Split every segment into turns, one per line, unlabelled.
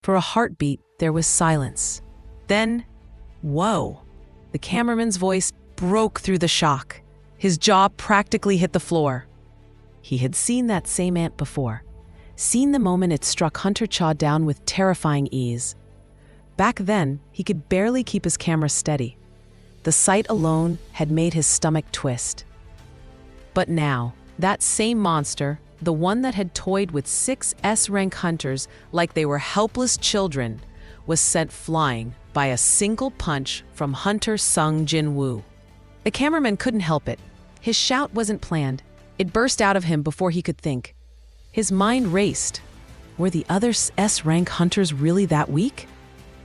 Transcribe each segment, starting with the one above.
For a heartbeat, there was silence. Then, whoa! The cameraman's voice broke through the shock. His jaw practically hit the floor. He had seen that same ant before, seen the moment it struck Hunter Cha down with terrifying ease. Back then, he could barely keep his camera steady. The sight alone had made his stomach twist. But now, that same monster, the one that had toyed with 6 S-rank hunters like they were helpless children, was sent flying by a single punch from Hunter Sung Jinwoo. The cameraman couldn't help it. His shout wasn't planned. It burst out of him before he could think. His mind raced. Were the other S-rank hunters really that weak?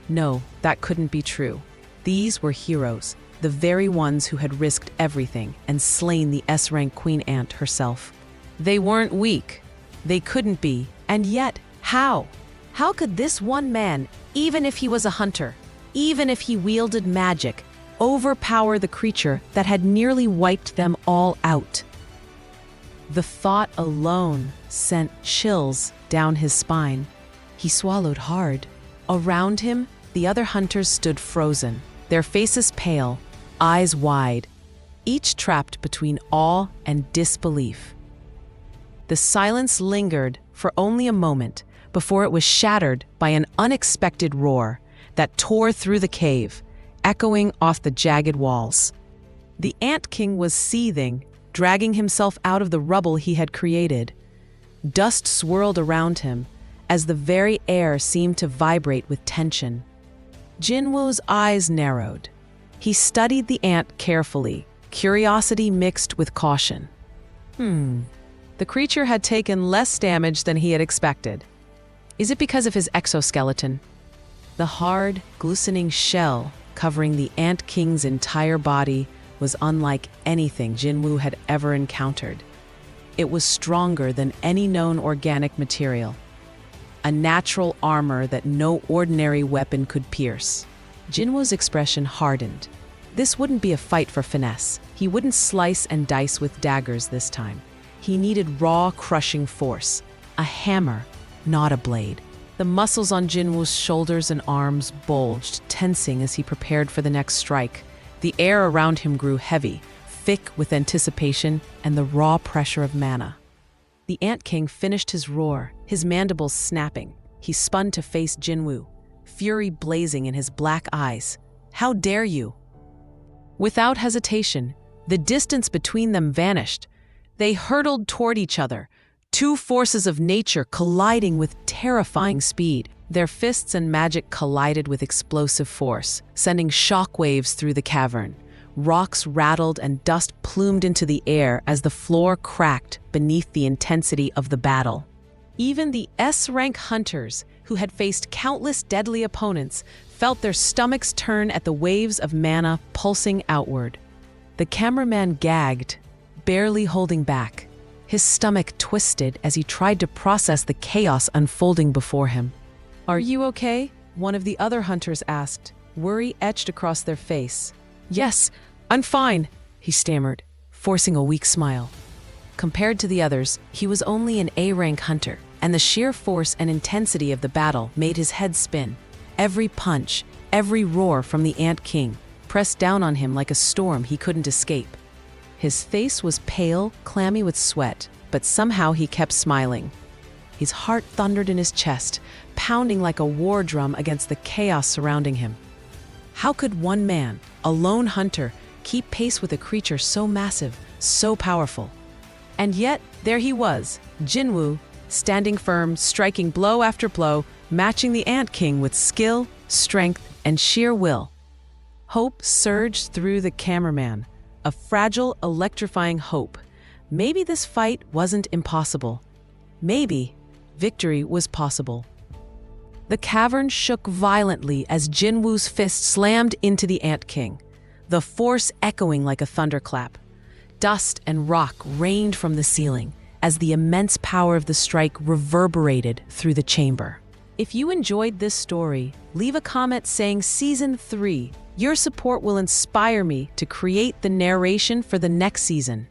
No, that couldn't be true. These were heroes, the very ones who had risked everything and slain the S-rank Queen Ant herself. They weren't weak. They couldn't be. And yet, how? How could this one man, even if he was a hunter, even if he wielded magic, overpower the creature that had nearly wiped them all out? The thought alone sent chills down his spine. He swallowed hard. Around him, the other hunters stood frozen, their faces pale, eyes wide, each trapped between awe and disbelief. The silence lingered for only a moment before it was shattered by an unexpected roar that tore through the cave, echoing off the jagged walls. The Ant King was seething, dragging himself out of the rubble he had created. Dust swirled around him as the very air seemed to vibrate with tension. Jinwoo's eyes narrowed. He studied the ant carefully, curiosity mixed with caution. The creature had taken less damage than he had expected. Is it because of his exoskeleton? The hard, glistening shell covering the Ant King's entire body was unlike anything Jinwoo had ever encountered. It was stronger than any known organic material, a natural armor that no ordinary weapon could pierce. Jinwoo's expression hardened. This wouldn't be a fight for finesse. He wouldn't slice and dice with daggers this time. He needed raw, crushing force. A hammer, not a blade. The muscles on Jinwoo's shoulders and arms bulged, tensing as he prepared for the next strike. The air around him grew heavy, thick with anticipation and the raw pressure of mana. The Ant King finished his roar, his mandibles snapping. He spun to face Jinwoo, fury blazing in his black eyes. "How dare you?" Without hesitation, the distance between them vanished. They hurtled toward each other, two forces of nature colliding with terrifying speed. Their fists and magic collided with explosive force, sending shockwaves through the cavern. Rocks rattled and dust plumed into the air as the floor cracked beneath the intensity of the battle. Even the S-rank hunters, who had faced countless deadly opponents, felt their stomachs turn at the waves of mana pulsing outward. The cameraman gagged, barely holding back. His stomach twisted as he tried to process the chaos unfolding before him. "Are you okay?" one of the other hunters asked, worry etched across their face. "Yes, I'm fine," he stammered, forcing a weak smile. Compared to the others, he was only an A-rank hunter, and the sheer force and intensity of the battle made his head spin. Every punch, every roar from the Ant King pressed down on him like a storm he couldn't escape. His face was pale, clammy with sweat, but somehow he kept smiling. His heart thundered in his chest, pounding like a war drum against the chaos surrounding him. How could one man, a lone hunter, keep pace with a creature so massive, so powerful? And yet, there he was, Jinwoo, standing firm, striking blow after blow, matching the Ant King with skill, strength, and sheer will. Hope surged through the cameraman, a fragile, electrifying hope. Maybe this fight wasn't impossible. Maybe victory was possible. The cavern shook violently as Jinwoo's fist slammed into the Ant King, the force echoing like a thunderclap. Dust and rock rained from the ceiling as the immense power of the strike reverberated through the chamber. If you enjoyed this story, leave a comment saying Season 3. Your support will inspire me to create the narration for the next season.